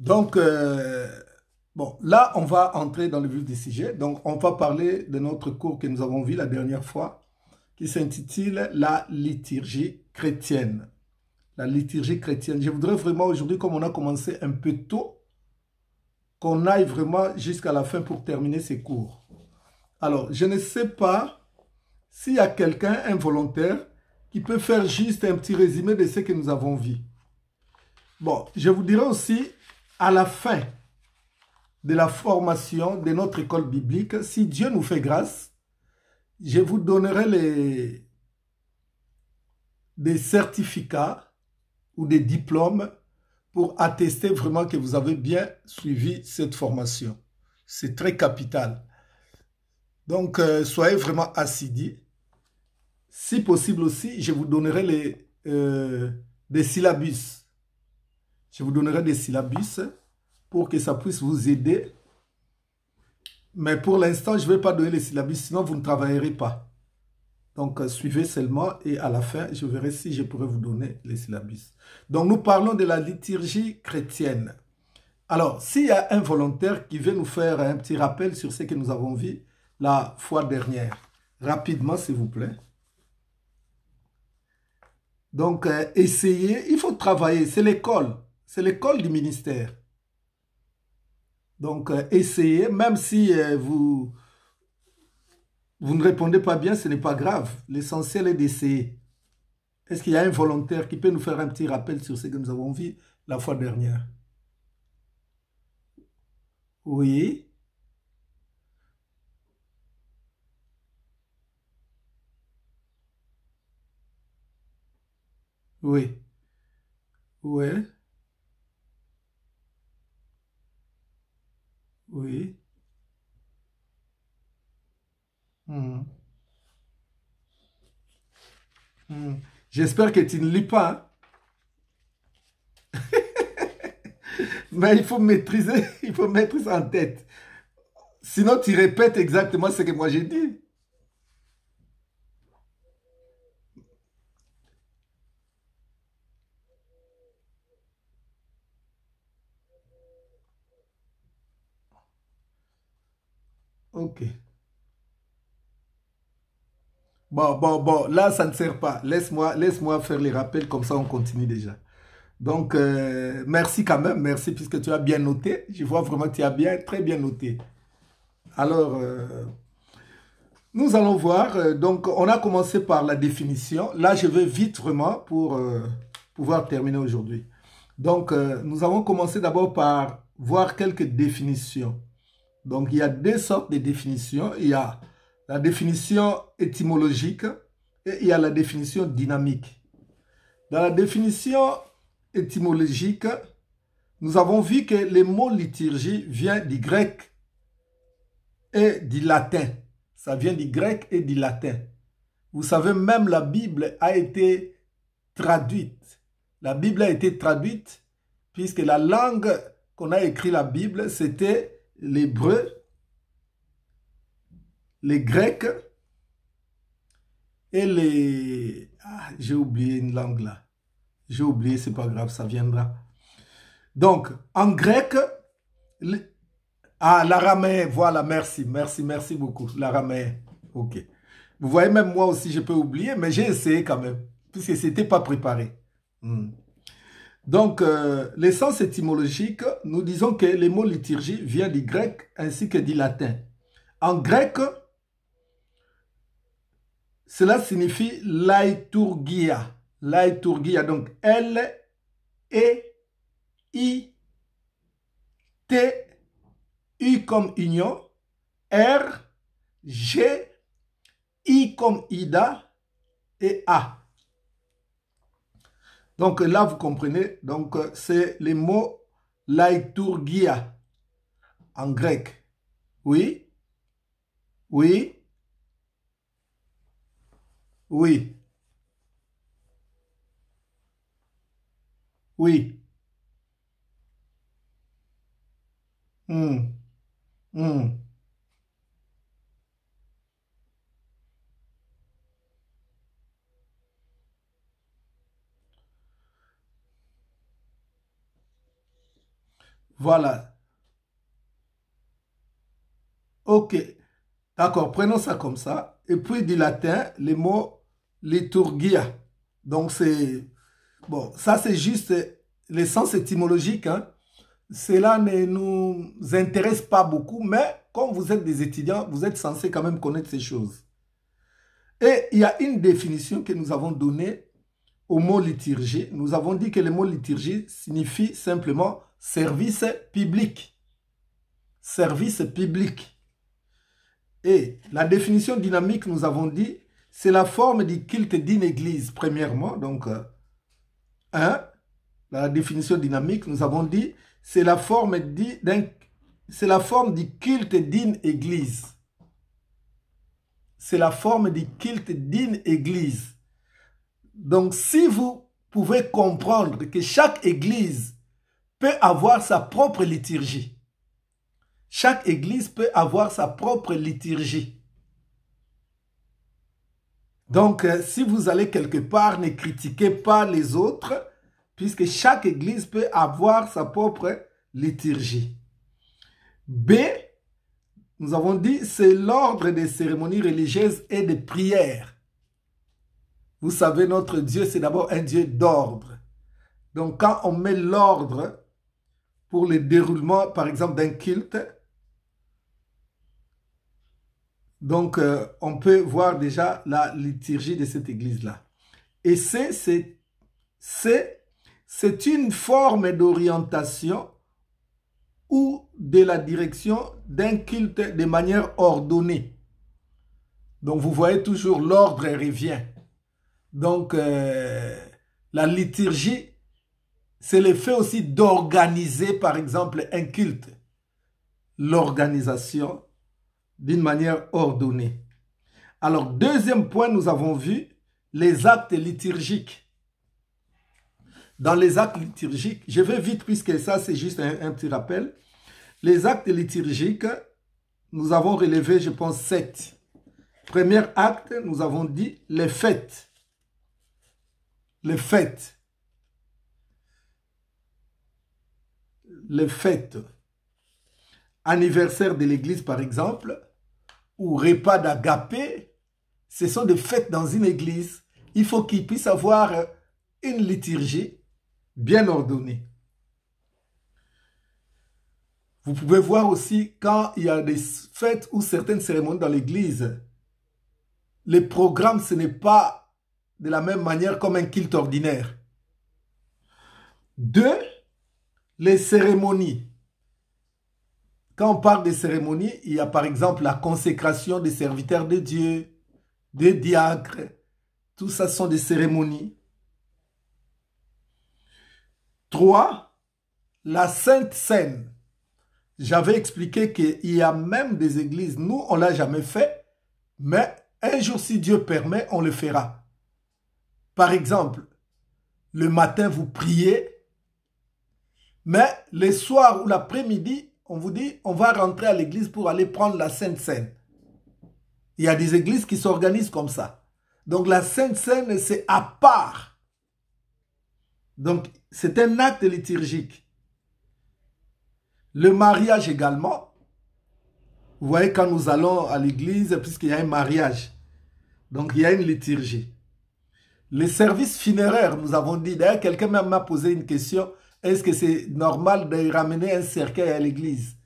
Donc, bon, là, on va entrer dans le vif du sujet. Donc, on va parler de notre cours que nous avons vu la dernière fois, qui s'intitule La liturgie chrétienne. La liturgie chrétienne. Je voudrais vraiment aujourd'hui, comme on a commencé un peu tôt, qu'on aille vraiment jusqu'à la fin pour terminer ces cours. Alors, je ne sais pas s'il y a quelqu'un, un volontaire, qui peut faire juste un petit résumé de ce que nous avons vu. Bon, je vous dirai aussi, à la fin de la formation de notre école biblique, si Dieu nous fait grâce, je vous donnerai des certificats ou des diplômes pour attester vraiment que vous avez bien suivi cette formation. C'est très capital. Donc, soyez vraiment assidus. Si possible aussi, je vous donnerai des syllabus. Je vous donnerai des syllabus pour que ça puisse vous aider. Mais pour l'instant, je ne vais pas donner les syllabus, sinon vous ne travaillerez pas. Donc, suivez seulement et à la fin, je verrai si je pourrai vous donner les syllabus. Donc, nous parlons de la liturgie chrétienne. Alors, s'il y a un volontaire qui veut nous faire un petit rappel sur ce que nous avons vu la fois dernière, rapidement, s'il vous plaît. Donc, essayez, il faut travailler, c'est l'école du ministère. Donc, essayez, même si vous ne répondez pas bien, ce n'est pas grave. L'essentiel est d'essayer. Est-ce qu'il y a un volontaire qui peut nous faire un petit rappel sur ce que nous avons vu la fois dernière? Oui, oui, oui, oui. Hmm, hmm. J'espère que tu ne lis pas, hein. Mais il faut maîtriser, il faut mettre ça en tête. Sinon, tu répètes exactement ce que moi j'ai dit. Ok. Bon, là, ça ne sert pas. Laisse-moi faire les rappels, comme ça on continue déjà. Donc, merci quand même, merci puisque tu as bien noté. Je vois vraiment que tu as bien, très bien noté. Alors, nous allons voir. Donc, on a commencé par la définition. Là, je vais vite vraiment pour pouvoir terminer aujourd'hui. Donc, nous avons commencé d'abord par voir quelques définitions. Donc, il y a deux sortes de définitions. Il y a la définition étymologique et il y a la définition dynamique. Dans la définition étymologique, nous avons vu que le mot liturgie vient du grec et du latin. Ça vient du grec et du latin. Vous savez, même la Bible a été traduite. La Bible a été traduite puisque la langue qu'on a écrit la Bible, c'était l'hébreu, les grecs et les... Ah, j'ai oublié une langue là. J'ai oublié, c'est pas grave, ça viendra. Donc, en grec, l'araméen, voilà, merci beaucoup, l'araméen. Ok. Vous voyez, même moi aussi, je peux oublier, mais j'ai essayé quand même, puisque ce n'était pas préparé. Hmm. Donc, l'essence étymologique, nous disons que le mot liturgie vient du grec ainsi que du latin. En grec, cela signifie laïtourgia. Laïtourgia, donc L-E-I-T-U comme union, R, G, I comme Ida et A. Donc là, vous comprenez, donc c'est le mot laïtourgia en grec. Oui, oui, oui, oui. Hmm, hmm. Voilà. Ok. D'accord, prenons ça comme ça. Et puis du latin, le mot liturgia. Donc c'est... Bon, ça c'est juste le sens étymologique, hein. Cela ne nous intéresse pas beaucoup, mais comme vous êtes des étudiants, vous êtes censés quand même connaître ces choses. Et il y a une définition que nous avons donnée au mot liturgie. Nous avons dit que le mot liturgie signifie simplement service public. Service public. Et la définition dynamique, nous avons dit, c'est la forme du culte d'une église, premièrement. Donc, la définition dynamique, nous avons dit, c'est la forme du culte d'une église. C'est la forme du culte d'une église. Donc, si vous pouvez comprendre que chaque église peut avoir sa propre liturgie, chaque église peut avoir sa propre liturgie. Donc, si vous allez quelque part, ne critiquez pas les autres, puisque chaque église peut avoir sa propre liturgie. B, nous avons dit, c'est l'ordre des cérémonies religieuses et des prières. Vous savez, notre Dieu, c'est d'abord un Dieu d'ordre. Donc, quand on met l'ordre pour le déroulement, par exemple, d'un culte, donc on peut voir déjà la liturgie de cette église-là. Et c'est une forme d'orientation ou de la direction d'un culte de manière ordonnée. Donc, vous voyez toujours l'ordre revient. Donc, la liturgie, c'est le fait aussi d'organiser, par exemple, un culte. L'organisation d'une manière ordonnée. Alors, deuxième point, nous avons vu les actes liturgiques. Dans les actes liturgiques, je vais vite puisque ça, c'est juste un petit rappel. Les actes liturgiques, nous avons relevé, je pense, 7. Premier acte, nous avons dit les fêtes. Les fêtes. Les fêtes. Anniversaire de l'église, par exemple, ou repas d'agapé, ce sont des fêtes dans une église. Il faut qu'il puisse avoir une liturgie bien ordonnée. Vous pouvez voir aussi quand il y a des fêtes ou certaines cérémonies dans l'église, les programmes, ce n'est pas de la même manière comme un culte ordinaire. 2, les cérémonies. Quand on parle des cérémonies, il y a par exemple la consécration des serviteurs de Dieu, des diacres. Tout ça sont des cérémonies. 3, la Sainte Seine. J'avais expliqué qu'il y a même des églises, nous on ne l'a jamais fait, mais un jour si Dieu permet, on le fera. Par exemple, le matin vous priez, mais le soir ou l'après-midi, on vous dit, on va rentrer à l'église pour aller prendre la Sainte Seine. Il y a des églises qui s'organisent comme ça. Donc la Sainte Seine, c'est à part. Donc c'est un acte liturgique. Le mariage également. Vous voyez, quand nous allons à l'église, puisqu'il y a un mariage, donc il y a une liturgie. Les services funéraires, nous avons dit, d'ailleurs quelqu'un m'a posé une question, est-ce que c'est normal de ramener un cercueil à l'église?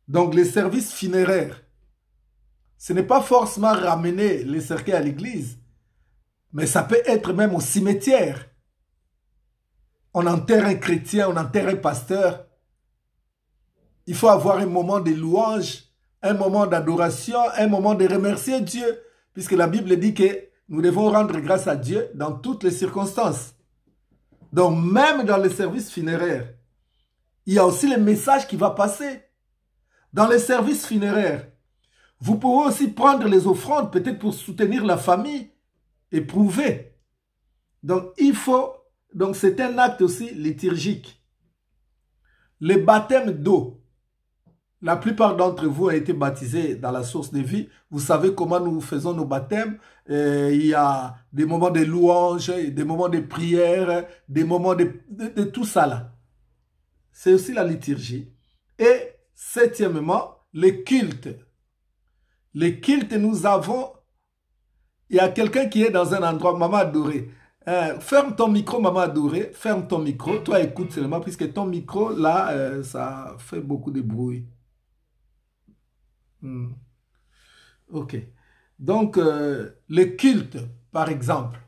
Donc les services funéraires, ce n'est pas forcément ramener les cercueils à l'église, mais ça peut être même au cimetière. On enterre un chrétien, on enterre un pasteur. Il faut avoir un moment de louange, un moment d'adoration, un moment de remercier Dieu, puisque la Bible dit que nous devons rendre grâce à Dieu dans toutes les circonstances. Donc même dans les services funéraires, il y a aussi le message qui va passer. Dans les services funéraires, vous pouvez aussi prendre les offrandes, peut-être pour soutenir la famille, éprouvée. Donc c'est un acte aussi liturgique. Le baptême d'eau. La plupart d'entre vous ont été baptisés dans la source de vie. Vous savez comment nous faisons nos baptêmes. Il y a des moments de louange, des moments de prière, des moments de tout ça là. c'est aussi la liturgie. Et septièmement, les cultes. Les cultes, nous avons... Il y a quelqu'un qui est dans un endroit, Maman Adorée. Ferme ton micro, Maman Adorée. Ferme ton micro. Toi, écoute seulement, puisque ton micro, là, ça fait beaucoup de bruit. Ok. Donc, les cultes, par exemple.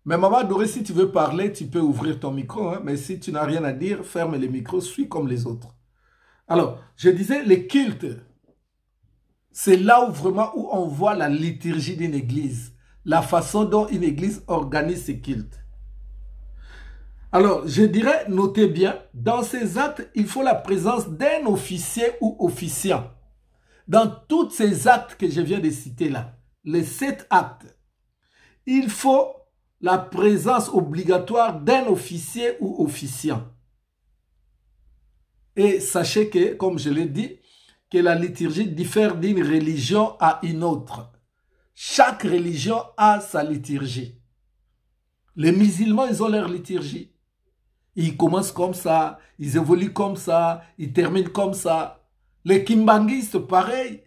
Mais Maman Adorée, si tu veux parler, tu peux ouvrir ton micro. Hein, mais si tu n'as rien à dire, ferme les micros, suis comme les autres. Alors, je disais, les cultes, c'est là où vraiment où on voit la liturgie d'une église. La façon dont une église organise ses cultes. Alors, je dirais, notez bien, dans ces actes, il faut la présence d'un officier ou officiant. Dans tous ces actes que je viens de citer là, les 7 actes, il faut la présence obligatoire d'un officier ou officiant. Et sachez que, comme je l'ai dit, que la liturgie diffère d'une religion à une autre. Chaque religion a sa liturgie. Les musulmans, ils ont leur liturgie. Ils commencent comme ça, ils évoluent comme ça, ils terminent comme ça. Les kimbanguistes, pareil.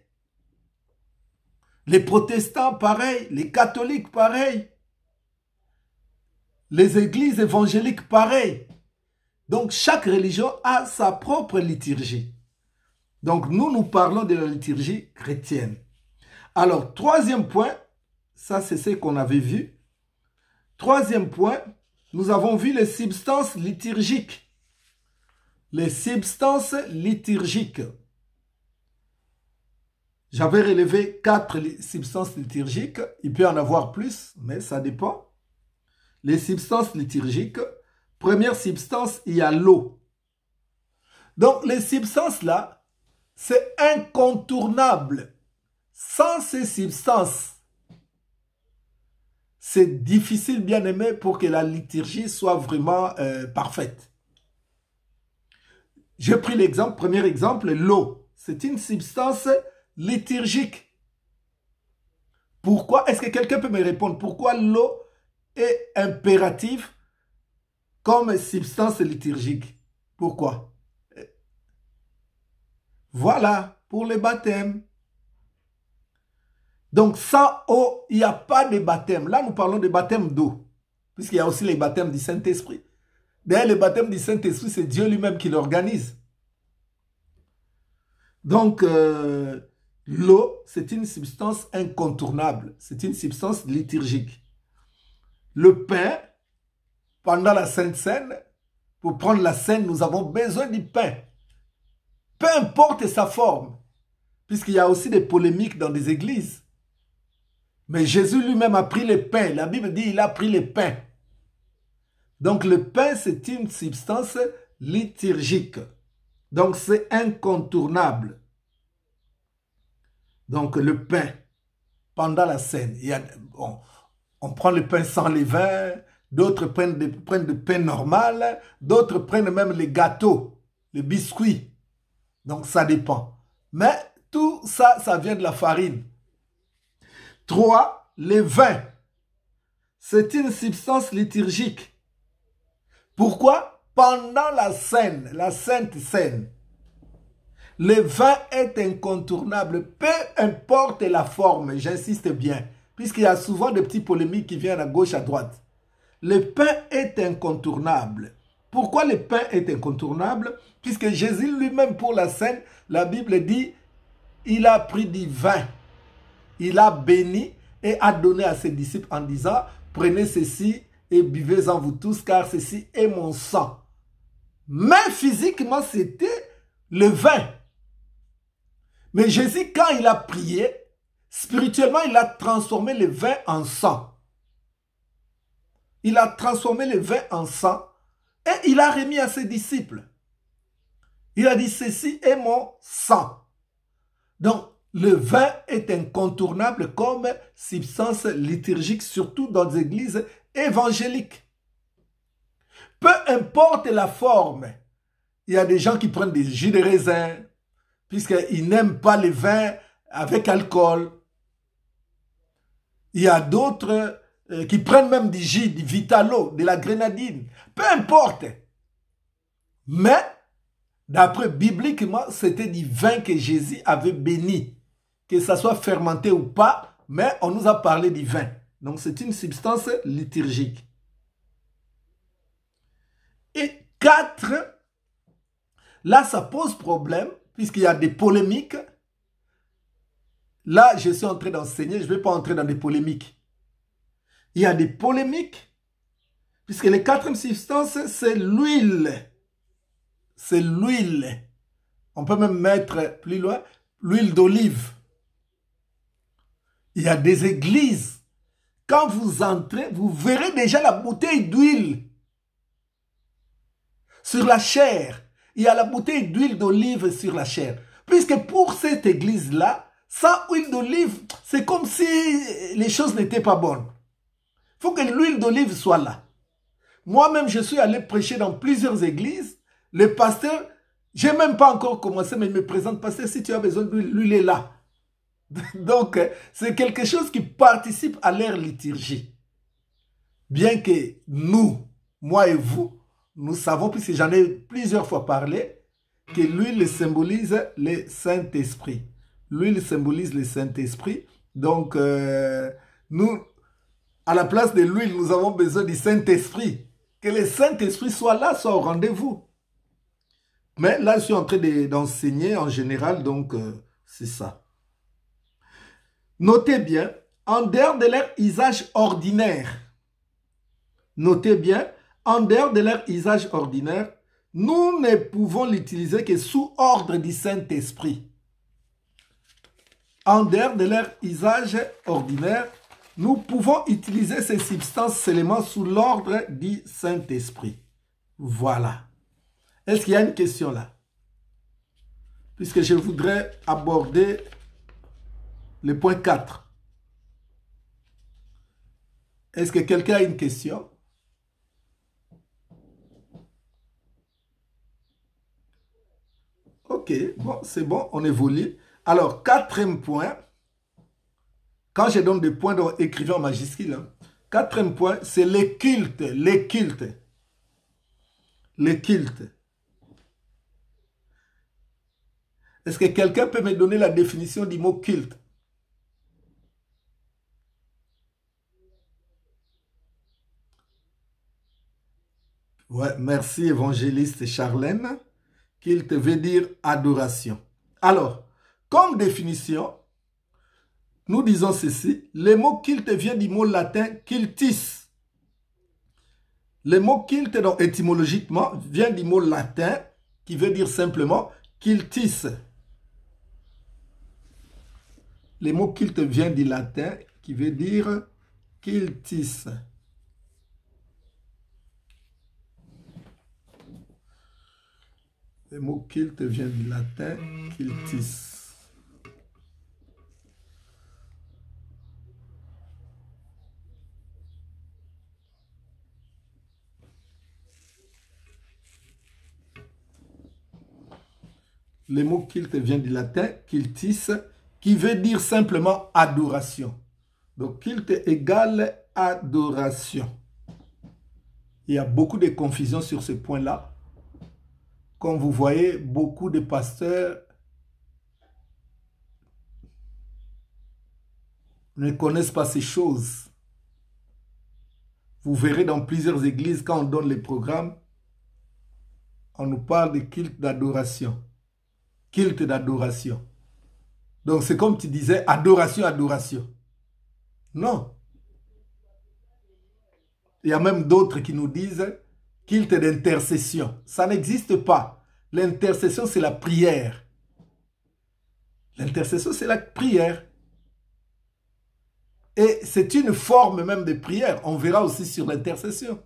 Les protestants, pareil. Les catholiques, pareil. Les églises évangéliques, pareil. Donc, chaque religion a sa propre liturgie. Donc, nous parlons de la liturgie chrétienne. Alors, troisième point, ça c'est ce qu'on avait vu. Troisième point, nous avons vu les substances liturgiques. Les substances liturgiques. J'avais relevé 4 substances liturgiques. Il peut y en avoir plus, mais ça dépend. Les substances liturgiques. Première substance, il y a l'eau. Donc, les substances là, c'est incontournable. Sans ces substances, c'est difficile, bien aimé, pour que la liturgie soit vraiment parfaite. J'ai pris l'exemple, premier exemple, l'eau. C'est une substance liturgique. Pourquoi? Est-ce que quelqu'un peut me répondre? Pourquoi l'eau est impérative comme substance liturgique? Pourquoi? Voilà, pour les baptêmes. Donc, sans eau, il n'y a pas de baptême. Là, nous parlons de baptême d'eau, puisqu'il y a aussi les baptêmes du Saint-Esprit. D'ailleurs, le baptême du Saint-Esprit, c'est Dieu lui-même qui l'organise. Donc, l'eau, c'est une substance incontournable. C'est une substance liturgique. Le pain, pendant la Sainte Seine, pour prendre la Seine, nous avons besoin du pain. Peu importe sa forme, puisqu'il y a aussi des polémiques dans des églises. Mais Jésus lui-même a pris le pain. La Bible dit qu'il a pris le pain. Donc le pain, c'est une substance liturgique. Donc c'est incontournable. Donc le pain, pendant la scène, on prend le pain sans levain, d'autres prennent du pain normal, d'autres prennent même les gâteaux, les biscuits. Donc ça dépend. Mais tout ça, ça vient de la farine. 3. Les vins. C'est une substance liturgique. Pourquoi? Pendant la scène, la Sainte Seine, le vin est incontournable, peu importe la forme, j'insiste bien, puisqu'il y a souvent des petites polémiques qui viennent à gauche, à droite. Le pain est incontournable. Pourquoi le pain est incontournable? Puisque Jésus lui-même pour la scène, la Bible dit, il a pris du vin. Il a béni et a donné à ses disciples en disant, prenez ceci et buvez-en vous tous, car ceci est mon sang. Mais physiquement, c'était le vin. Mais Jésus, quand il a prié, spirituellement, il a transformé le vin en sang. Il a transformé le vin en sang et il a remis à ses disciples. Il a dit, ceci est mon sang. Donc, le vin est incontournable comme substance liturgique, surtout dans les églises évangéliques. Peu importe la forme, il y a des gens qui prennent des jus de raisin, puisqu'ils n'aiment pas le vin avec alcool. Il y a d'autres qui prennent même du jus, du Vitalo, de la grenadine. Peu importe. Mais, d'après bibliquement, c'était du vin que Jésus avait béni. Que ça soit fermenté ou pas, mais on nous a parlé du vin. Donc, c'est une substance liturgique. Et 4, là, ça pose problème, puisqu'il y a des polémiques. Là, je suis en train d'enseigner, je ne vais pas entrer dans des polémiques. Il y a des polémiques, puisque les 4e substance, c'est l'huile. C'est l'huile. On peut même mettre plus loin, l'huile d'olive. Il y a des églises. Quand vous entrez, vous verrez déjà la bouteille d'huile. Sur la chair, il y a la bouteille d'huile d'olive sur la chair. Puisque pour cette église-là, sans huile d'olive, c'est comme si les choses n'étaient pas bonnes. Il faut que l'huile d'olive soit là. Moi-même, je suis allé prêcher dans plusieurs églises. Le pasteur, je n'ai même pas encore commencé, mais il me présente, pasteur, si tu as besoin d'huile, l'huile est là. Donc, c'est quelque chose qui participe à leur liturgie. Bien que nous, moi et vous, nous savons, puisque j'en ai plusieurs fois parlé, que l'huile symbolise le Saint-Esprit. L'huile symbolise le Saint-Esprit. Donc, nous, à la place de l'huile, nous avons besoin du Saint-Esprit. Que le Saint-Esprit soit là, soit au rendez-vous. Mais là, je suis en train d'enseigner en général, donc c'est ça. Notez bien, en dehors de leur usage ordinaire, notez bien, en dehors de leur usage ordinaire, nous ne pouvons l'utiliser que sous ordre du Saint-Esprit. En dehors de leur usage ordinaire, nous pouvons utiliser ces substances seulement sous l'ordre du Saint-Esprit. Voilà. Est-ce qu'il y a une question là? Puisque je voudrais aborder le point 4. Est-ce que quelqu'un a une question? Ok, bon, c'est bon, on évolue. Alors, 4e point. Quand je donne des points, donc écrivez en majuscule. Hein. 4e point, c'est les cultes. Les cultes. Les cultes. Est-ce que quelqu'un peut me donner la définition du mot culte? Ouais, merci évangéliste Charlène. Culte veut dire adoration. Alors, comme définition, nous disons ceci. Le mot culte vient du mot latin cultus. Le mot culte, donc étymologiquement, vient du mot latin qui veut dire simplement cultus. Le mot culte vient du latin qui veut dire cultus. Le mot culte vient du latin cultus. Le mot culte vient du latin cultus, qui veut dire simplement adoration. Donc, culte égale adoration. Il y a beaucoup de confusion sur ce point-là. Comme vous voyez, beaucoup de pasteurs ne connaissent pas ces choses. Vous verrez dans plusieurs églises, quand on donne les programmes, on nous parle de culte d'adoration. Culte d'adoration. Donc, c'est comme tu disais, adoration, adoration. Non. Il y a même d'autres qui nous disent culte d'intercession. Ça n'existe pas. L'intercession, c'est la prière. L'intercession, c'est la prière. Et c'est une forme même de prière. On verra aussi sur l'intercession.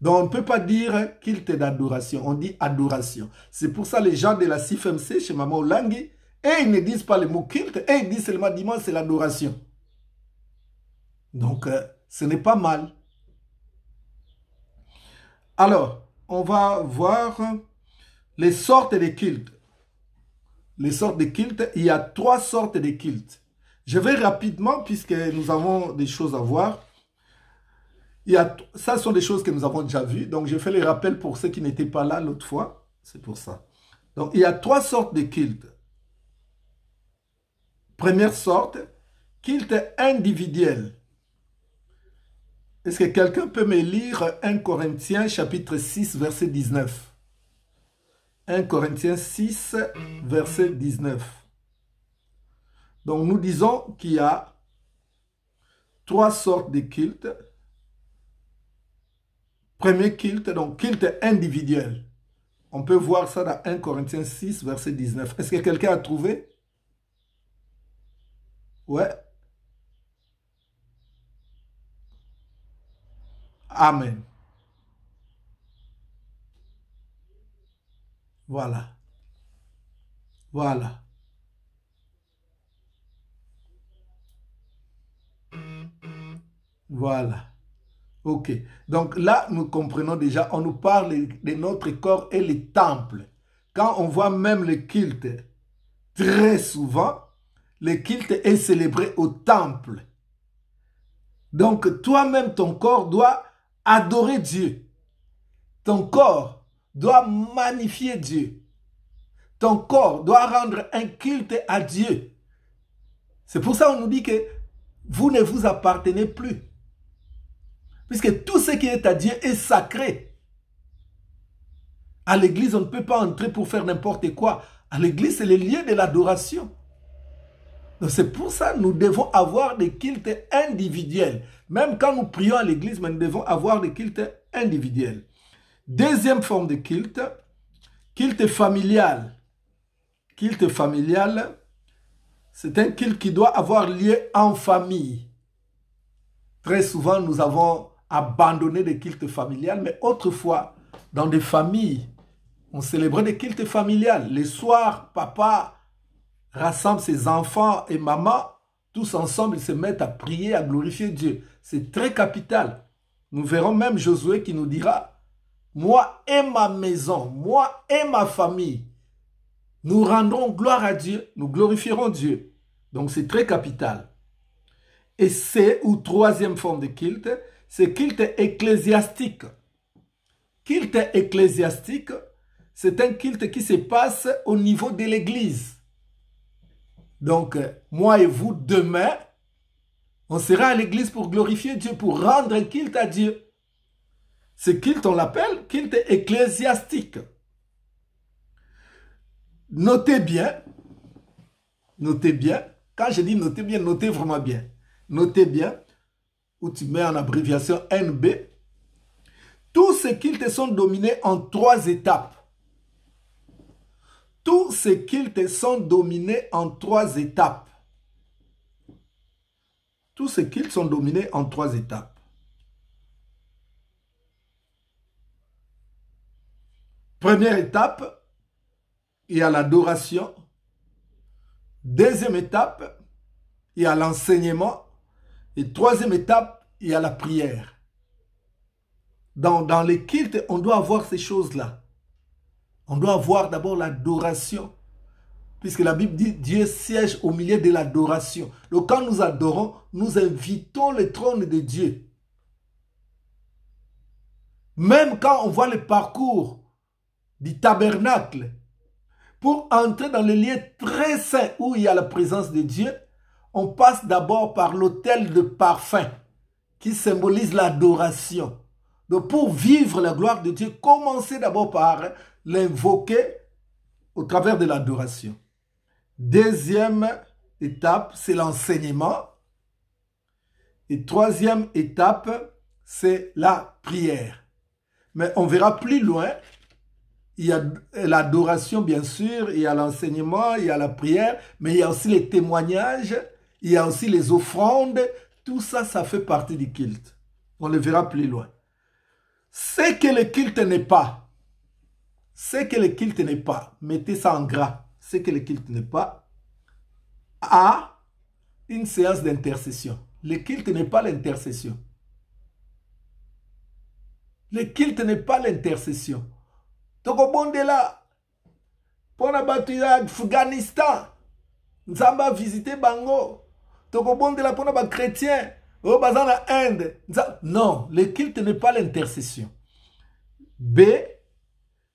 Donc, on ne peut pas dire culte d'adoration. On dit adoration. C'est pour ça les gens de la CIFMC, chez Maman Olangi, et ils ne disent pas le mot culte, et ils disent seulement dimanche, c'est l'adoration. Donc, ce n'est pas mal. Alors, on va voir les sortes de cultes. Les sortes de cultes, il y a 3 sortes de cultes. Je vais rapidement, puisque nous avons des choses à voir. Ça sont des choses que nous avons déjà vues. Donc, je fais les rappels pour ceux qui n'étaient pas là l'autre fois. C'est pour ça. Donc, il y a 3 sortes de cultes. Première sorte, culte individuel. Est-ce que quelqu'un peut me lire 1 Corinthiens chapitre 6, verset 19? 1 Corinthiens 6, verset 19. Donc, nous disons qu'il y a 3 sortes de cultes. Premier culte, donc culte individuel. On peut voir ça dans 1 Corinthiens 6, verset 19. Est-ce que quelqu'un a trouvé? Ouais. Amen. Voilà. Voilà. Voilà. Ok. Donc là, nous comprenons déjà, on nous parle de notre corps et les temples. Quand on voit même le culte, très souvent, le culte est célébré au temple. Donc toi-même, ton corps doit adorer Dieu. Ton corps doit magnifier Dieu. Ton corps doit rendre un culte à Dieu. C'est pour ça qu'on nous dit que vous ne vous appartenez plus. Puisque tout ce qui est à Dieu est sacré. À l'église, on ne peut pas entrer pour faire n'importe quoi. À l'église, c'est le lieu de l'adoration. Donc c'est pour ça que nous devons avoir des cultes individuels. Même quand nous prions à l'église, nous devons avoir des cultes individuels. Deuxième forme de culte, culte familial. Culte familial, c'est un culte qui doit avoir lieu en famille. Très souvent, nous avons abandonné des cultes familiales, mais autrefois, dans des familles, on célébrait des cultes familiales. Les soirs, papa rassemble ses enfants et maman, tous ensemble, ils se mettent à prier, à glorifier Dieu. C'est très capital. Nous verrons même Josué qui nous dira, moi et ma maison, moi et ma famille, nous rendrons gloire à Dieu, nous glorifierons Dieu. Donc c'est très capital. Et c'est, ou troisième forme de culte, c'est culte ecclésiastique. Culte ecclésiastique, c'est un culte qui se passe au niveau de l'église. Donc, moi et vous, demain, on sera à l'église pour glorifier Dieu, pour rendre un culte à Dieu. Ce culte, on l'appelle culte ecclésiastique. Notez bien, quand je dis notez bien, notez vraiment bien. Notez bien, où tu mets en abréviation NB. Tous ces cultes sont dominés en 3 étapes. Tous ces cultes sont dominés en 3 étapes. Tous ces cultes sont dominés en 3 étapes. Première étape, il y a l'adoration. Deuxième étape, il y a l'enseignement. Et troisième étape, il y a la prière. Dans les cultes, on doit avoir ces choses-là. On doit avoir d'abord l'adoration. Puisque la Bible dit, Dieu siège au milieu de l'adoration. Donc quand nous adorons, nous invitons le trône de Dieu. Même quand on voit le parcours du tabernacle, pour entrer dans le lieu très saint où il y a la présence de Dieu, on passe d'abord par l'autel de parfum qui symbolise l'adoration. Donc pour vivre la gloire de Dieu, commencez d'abord par l'invoquer au travers de l'adoration. Deuxième étape, c'est l'enseignement. Et troisième étape, c'est la prière. Mais on verra plus loin, il y a l'adoration bien sûr, il y a l'enseignement, il y a la prière, mais il y a aussi les témoignages, il y a aussi les offrandes. Tout ça, ça fait partie du culte. On le verra plus loin. Ce que le culte n'est pas, mettez ça en gras, ce que le culte n'est pas, a une séance d'intercession. Le culte n'est pas l'intercession. Le culte n'est pas l'intercession. Tokobondela, pour la bataille d'Afghanistan, nous avons visité Bango. Tokobondela pour les chrétiens, Oh, bazana Inde. Non, le culte n'est pas l'intercession. B,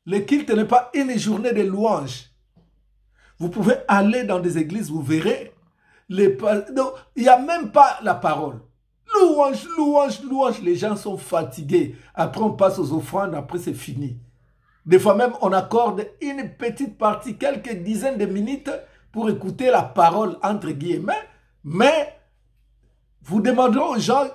le culte n'est pas une journée de louange. Vous pouvez aller dans des églises, vous verrez. Non, il n'y a même pas la parole. Louange, louange, louange. Les gens sont fatigués. Après, on passe aux offrandes. Après, c'est fini. Des fois même, on accorde une petite partie, quelques dizaines de minutes pour écouter la parole, entre guillemets. Mais vous demanderez aux gens,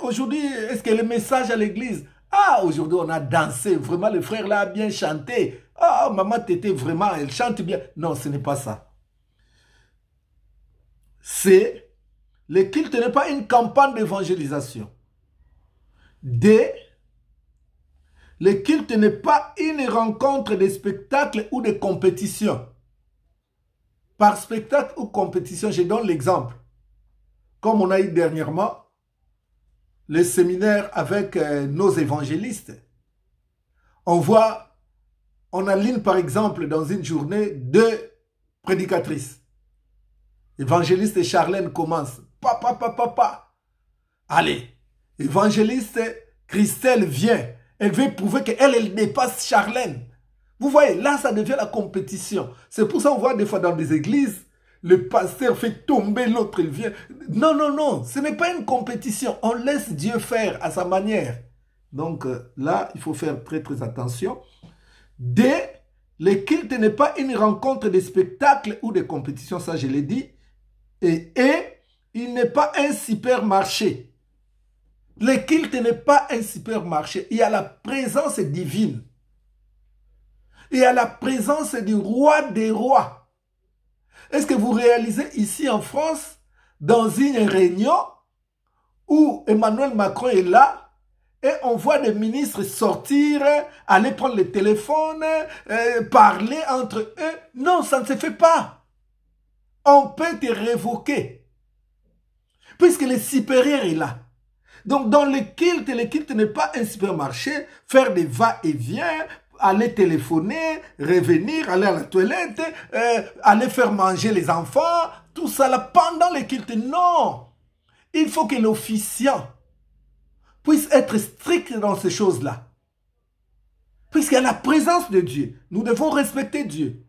aujourd'hui, est-ce que le message à l'église? Ah, aujourd'hui, on a dansé. Vraiment, le frère là a bien chanté. Ah, maman t'étais vraiment, elle chante bien. Non, ce n'est pas ça. C'est, le culte n'est pas une campagne d'évangélisation. D, le culte n'est pas une rencontre de spectacles ou de compétitions. Par spectacle ou compétition, je donne l'exemple. Comme on a eu dernièrement le séminaire avec nos évangélistes. On voit, on aligne par exemple dans une journée 2 prédicatrices. Évangéliste Charlène commence. Papa, papa, papa. Allez, évangéliste Christelle vient. Elle veut prouver qu'elle, elle dépasse Charlène. Vous voyez, là, ça devient la compétition. C'est pour ça qu'on voit des fois dans des églises, le pasteur fait tomber l'autre, il vient. Non, non, non, ce n'est pas une compétition. On laisse Dieu faire à sa manière. Donc là, il faut faire très, très attention. D, le culte n'est pas une rencontre de spectacles ou de compétitions, ça je l'ai dit. Et il n'est pas un supermarché. Le culte n'est pas un supermarché. Il y a la présence divine. Il y a la présence du roi des rois. Est-ce que vous réalisez ici en France, dans une réunion où Emmanuel Macron est là, et on voit des ministres sortir, aller prendre le téléphone, parler entre eux? Non, ça ne se fait pas. On peut te révoquer. Puisque le supérieur est là. Donc dans le culte n'est pas un supermarché, faire des va-et-vient, aller téléphoner, revenir, aller à la toilette, aller faire manger les enfants, tout ça là pendant le culte. Non! Il faut que l'officiant puisse être strict dans ces choses-là. Puisqu'il y a la présence de Dieu. Nous devons respecter Dieu.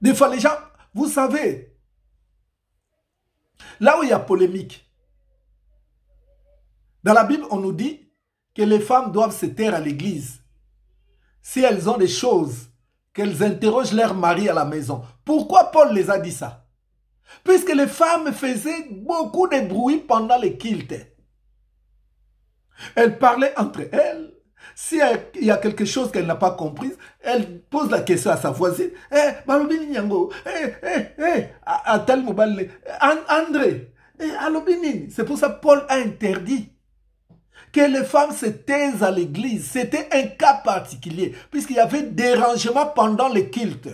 Des fois les gens, vous savez, là où il y a polémique, dans la Bible, on nous dit que les femmes doivent se taire à l'église. Si elles ont des choses, qu'elles interrogent leur mari à la maison. Pourquoi Paul les a dit ça? Puisque les femmes faisaient beaucoup de bruit pendant les cultes. Elles parlaient entre elles. S'il y a quelque chose qu'elle n'a pas compris, elle pose la question à sa voisine. Malobini Nyango, à tel mobile, André, Alobini. C'est pour ça que Paul a interdit que les femmes se taisent à l'église. C'était un cas particulier, puisqu'il y avait dérangement pendant les cultes.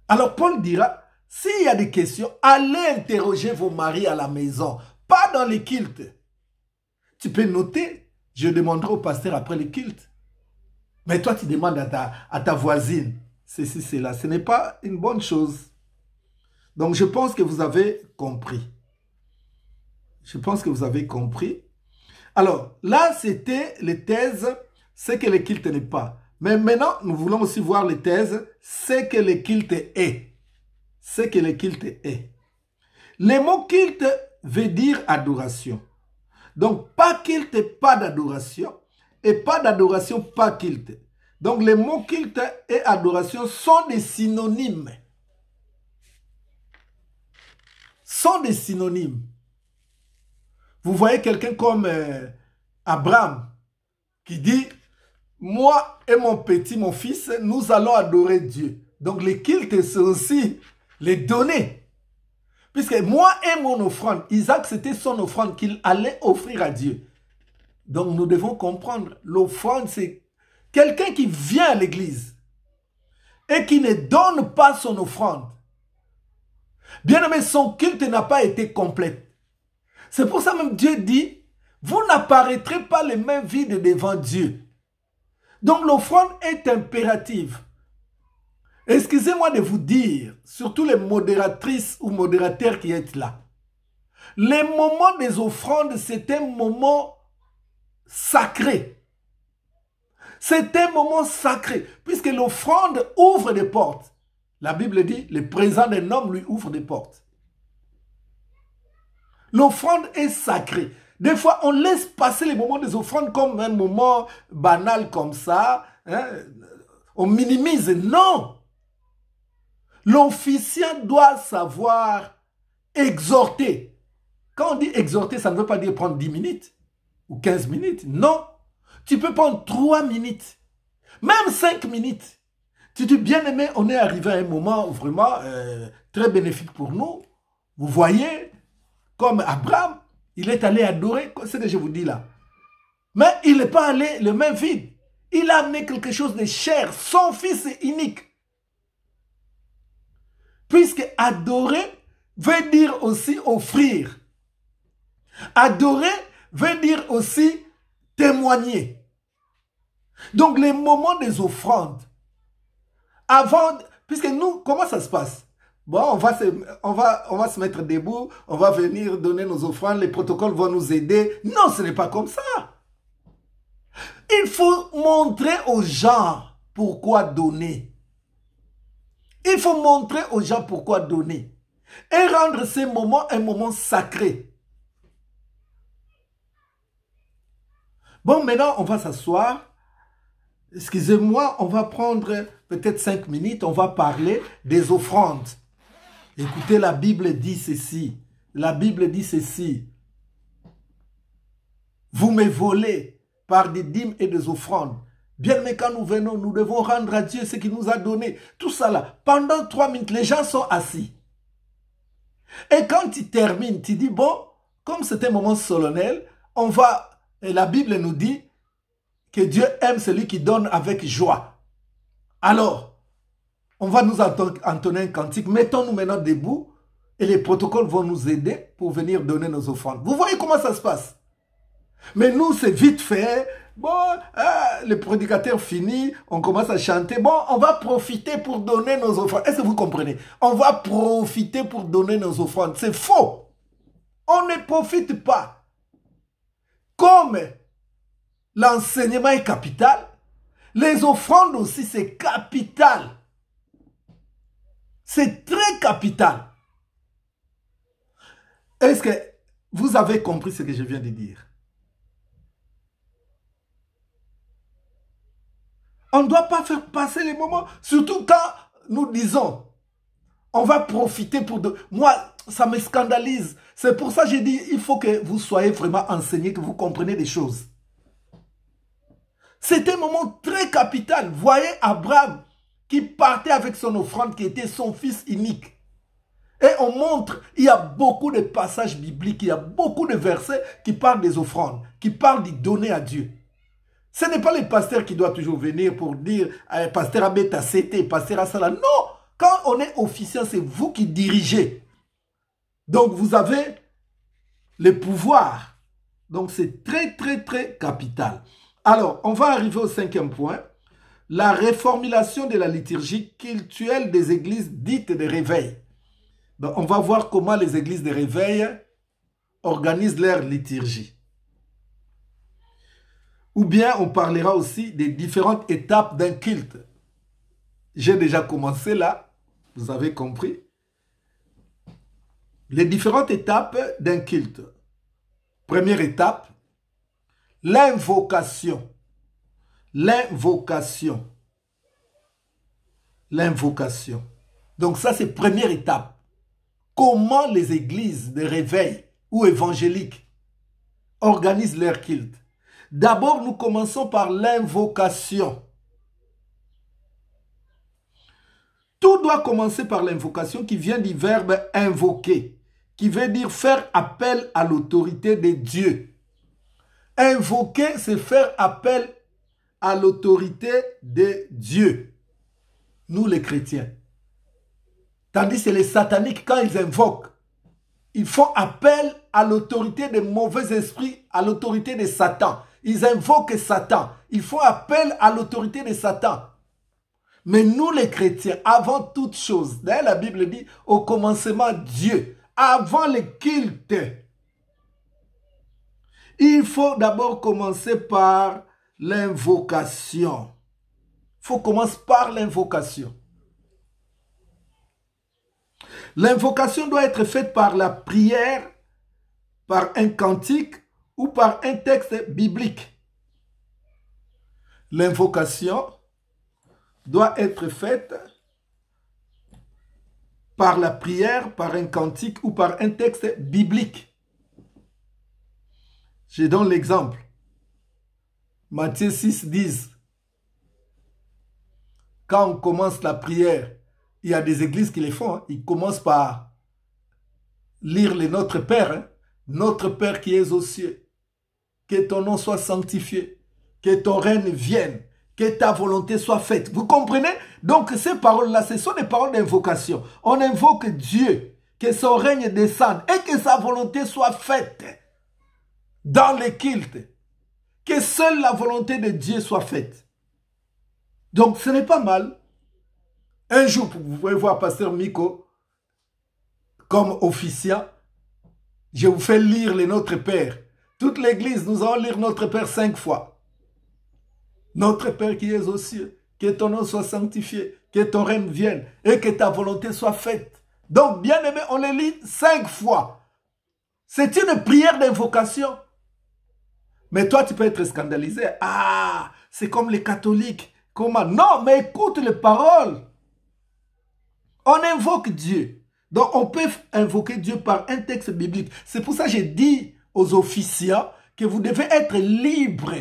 Alors Paul dira, s'il y a des questions, allez interroger vos maris à la maison, pas dans les cultes. Tu peux noter, je demanderai au pasteur après les cultes. Mais toi, tu demandes à ta voisine, ceci, cela. Ce n'est pas une bonne chose. Donc je pense que vous avez compris. Je pense que vous avez compris. Alors, là, c'était les thèses, c'est que le culte n'est pas. Mais maintenant, nous voulons aussi voir les thèses, c'est que le culte est. C'est que le culte est. Le mot culte veut dire adoration. Donc, pas culte, pas d'adoration. Et pas d'adoration, pas culte. Donc, les mots culte et adoration sont des synonymes. Sont des synonymes. Vous voyez quelqu'un comme Abraham qui dit, moi et mon petit, mon fils, nous allons adorer Dieu. Donc les cultes, c'est aussi les donner. Puisque moi et mon offrande, Isaac, c'était son offrande qu'il allait offrir à Dieu. Donc nous devons comprendre, l'offrande, c'est quelqu'un qui vient à l'église et qui ne donne pas son offrande. Bien aimé, son culte n'a pas été complet. C'est pour ça même Dieu dit, vous n'apparaîtrez pas les mains vides devant Dieu. Donc l'offrande est impérative. Excusez-moi de vous dire, surtout les modératrices ou modérateurs qui êtes là, les moments des offrandes, c'est un moment sacré. C'est un moment sacré, puisque l'offrande ouvre des portes. La Bible dit, le présent d'un homme lui ouvre des portes. L'offrande est sacrée. Des fois, on laisse passer les moments des offrandes comme un moment banal comme ça. Hein? On minimise. Non! L'officiant doit savoir exhorter. Quand on dit exhorter, ça ne veut pas dire prendre 10 minutes ou 15 minutes. Non! Tu peux prendre 3 minutes, même 5 minutes. Tu dis, bien aimé, on est arrivé à un moment vraiment très bénéfique pour nous. Vous voyez, comme Abraham, il est allé adorer, c'est ce que je vous dis là. Mais il n'est pas allé le main vide. Il a amené quelque chose de cher, son fils unique. Puisque adorer veut dire aussi offrir. Adorer veut dire aussi témoigner. Donc les moments des offrandes, avant, puisque nous, comment ça se passe? Bon, on va se mettre debout, on va venir donner nos offrandes, les protocoles vont nous aider. Non, ce n'est pas comme ça. Il faut montrer aux gens pourquoi donner. Il faut montrer aux gens pourquoi donner. Et rendre ces moments un moment sacré. Bon, maintenant, on va s'asseoir. Excusez-moi, on va prendre peut-être 5 minutes, on va parler des offrandes. Écoutez, la Bible dit ceci. La Bible dit ceci. Vous me volez par des dîmes et des offrandes. Bien, mais quand nous venons, nous devons rendre à Dieu ce qu'il nous a donné. Tout ça là, pendant 3 minutes, les gens sont assis. Et quand tu termines, tu dis, bon, comme c'est un moment solennel, on va, et la Bible nous dit que Dieu aime celui qui donne avec joie. Alors, on va nous entonner un cantique, mettons-nous maintenant debout, et les protocoles vont nous aider pour venir donner nos offrandes. Vous voyez comment ça se passe? Mais nous, c'est vite fait. Bon, le prédicateur finit, on commence à chanter. Bon, on va profiter pour donner nos offrandes. Est-ce que vous comprenez? On va profiter pour donner nos offrandes. C'est faux. On ne profite pas. Comme l'enseignement est capital, les offrandes aussi, c'est capital. C'est très capital. Est-ce que vous avez compris ce que je viens de dire? On ne doit pas faire passer les moments, surtout quand nous disons, on va profiter pour... Moi, ça me scandalise. C'est pour ça que j'ai dit, il faut que vous soyez vraiment enseignés, que vous compreniez des choses. C'est un moment très capital. Voyez Abraham qui partait avec son offrande, qui était son fils unique. Et on montre, il y a beaucoup de passages bibliques, il y a beaucoup de versets qui parlent des offrandes, qui parlent de donner à Dieu. Ce n'est pas les pasteurs qui doivent toujours venir pour dire « Pasteur Abeta, c'était, Pasteur Asala ». Non, quand on est officiant, c'est vous qui dirigez. Donc, vous avez le pouvoir. Donc, c'est très, très, très capital. Alors, on va arriver au 5e point. La réformulation de la liturgie cultuelle des églises dites de réveil. Donc, on va voir comment les églises de réveil organisent leur liturgie. Ou bien on parlera aussi des différentes étapes d'un culte. J'ai déjà commencé là, vous avez compris. Les différentes étapes d'un culte. Première étape, l'invocation. L'invocation. L'invocation. Donc ça c'est première étape. Comment les églises de réveil ou évangéliques organisent leur culte. D'abord, nous commençons par l'invocation. Tout doit commencer par l'invocation qui vient du verbe invoquer, qui veut dire faire appel à l'autorité de Dieu. Invoquer, c'est faire appel à l'autorité de Dieu. Nous les chrétiens. Tandis que les sataniques, quand ils invoquent, ils font appel à l'autorité des mauvais esprits, à l'autorité de Satan. Ils invoquent Satan. Ils font appel à l'autorité de Satan. Mais nous les chrétiens, avant toute chose, d'ailleurs la Bible dit, au commencement Dieu, avant le culte, il faut d'abord commencer par l'invocation. Il faut commencer par l'invocation. L'invocation doit être faite par la prière, par un cantique ou par un texte biblique. L'invocation doit être faite par la prière, par un cantique ou par un texte biblique. Je donne l'exemple. Matthieu 6, 10. Quand on commence la prière, il y a des églises qui les font. Ils commencent par lire le Notre Père. Notre Père qui es aux cieux. Que ton nom soit sanctifié. Que ton règne vienne. Que ta volonté soit faite. Vous comprenez? Donc ces paroles-là, ce sont des paroles d'invocation. On invoque Dieu. Que son règne descende. Et que sa volonté soit faite. Dans les cultes. Que seule la volonté de Dieu soit faite. Donc ce n'est pas mal. Un jour, vous pouvez voir Pasteur Miko comme officiant. Je vous fais lire le Notre Père. Toute l'église, nous allons lire Notre Père 5 fois. Notre Père qui es aux cieux, que ton nom soit sanctifié, que ton règne vienne et que ta volonté soit faite. Donc, bien aimé, on les lit 5 fois. C'est une prière d'invocation. Mais toi, tu peux être scandalisé. Ah, c'est comme les catholiques. Comment? Non, mais écoute les paroles. On invoque Dieu. Donc, on peut invoquer Dieu par un texte biblique. C'est pour ça que j'ai dit aux officiants que vous devez être libres.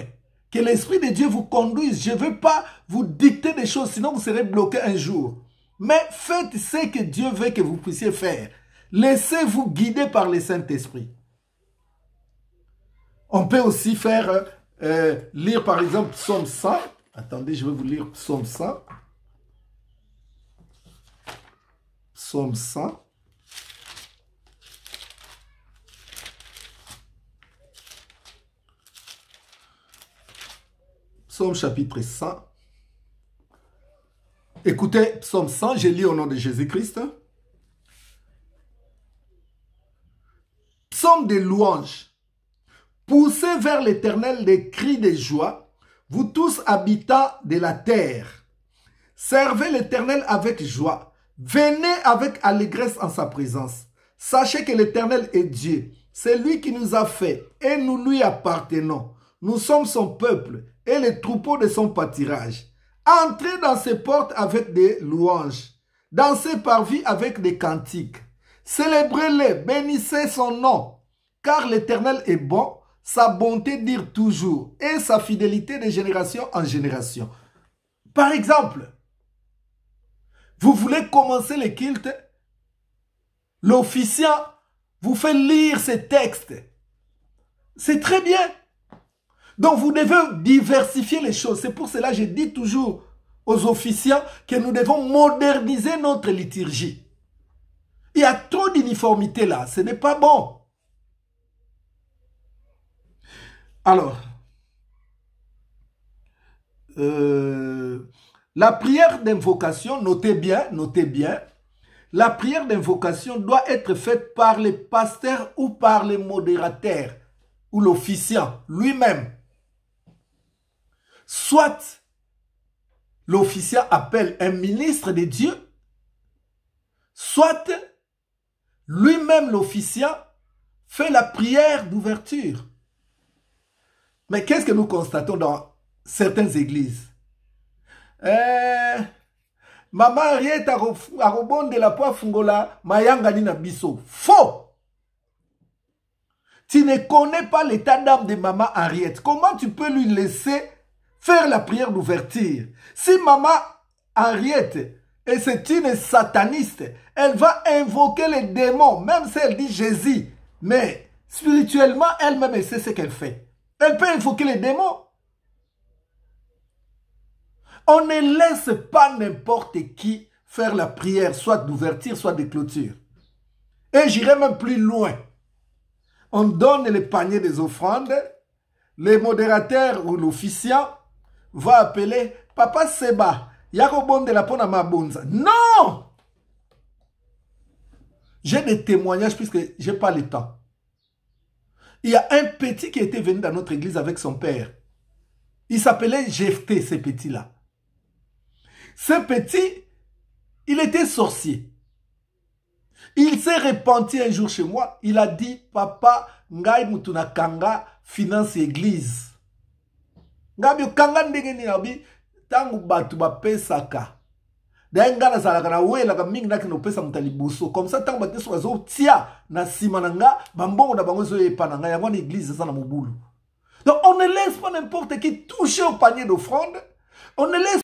Que l'Esprit de Dieu vous conduise. Je ne veux pas vous dicter des choses, sinon vous serez bloqué un jour. Mais faites ce que Dieu veut que vous puissiez faire. Laissez-vous guider par le Saint-Esprit. On peut aussi faire, lire par exemple Psaume 100. Attendez, je vais vous lire Psaume 100. Psaume 100. Psaume chapitre 100. Écoutez, Psaume 100, je lis au nom de Jésus-Christ. Psaume de louange. Poussez vers l'Éternel des cris de joie, vous tous habitants de la terre. Servez l'Éternel avec joie. Venez avec allégresse en sa présence. Sachez que l'Éternel est Dieu. C'est lui qui nous a fait et nous lui appartenons. Nous sommes son peuple et les troupeaux de son pâturage. Entrez dans ses portes avec des louanges, dans ses parvis avec des cantiques. Célébrez-les, bénissez son nom, car l'Éternel est bon, sa bonté dure toujours et sa fidélité de génération en génération. Par exemple, vous voulez commencer le culte, l'officiant vous fait lire ces textes. C'est très bien. Donc vous devez diversifier les choses. C'est pour cela que je dis toujours aux officiants que nous devons moderniser notre liturgie. Il y a trop d'uniformité là. Ce n'est pas bon. Alors, la prière d'invocation, notez bien, la prière d'invocation doit être faite par les pasteurs ou par les modérateurs ou l'officiant lui-même. Soit l'officiant appelle un ministre de Dieu, soit lui-même l'officiant fait la prière d'ouverture. Mais qu'est-ce que nous constatons dans certaines églises? Maman Ariette a rebondé la poire fungola, mayanga na biso. Faux! Tu ne connais pas l'état d'âme de maman Ariette. Comment tu peux lui laisser faire la prière d'ouverture? Si maman Ariette, et c'est une sataniste, elle va invoquer les démons, même si elle dit Jésus. Mais spirituellement, elle-même, elle sait ce qu'elle fait. Elle peut invoquer les démons. On ne laisse pas n'importe qui faire la prière, soit d'ouverture, soit de clôture. Et j'irai même plus loin. On donne les paniers des offrandes, les modérateurs ou l'officiant va appeler Papa Seba. Yako bonde la pona ma bonza. Non! J'ai des témoignages puisque je n'ai pas le temps. Il y a un petit qui était venu dans notre église avec son père. Il s'appelait Jephté, ce petit-là. Ce petit, il était sorcier. Il s'est repenti un jour chez moi. Il a dit, papa, ngai mutuna kanga finance église. Ngai kanga ndenge ni nabi tangu batu ba pesaka. D'ailleurs, ngana na wela ka mingi naki no pesa mutali boso. Comme ça tangu batu so zo tia na sima na nga bambongo na bango zo epana nga yango na église ça na mobulu. Donc on ne laisse pas n'importe qui toucher au panier d'offrande. On ne laisse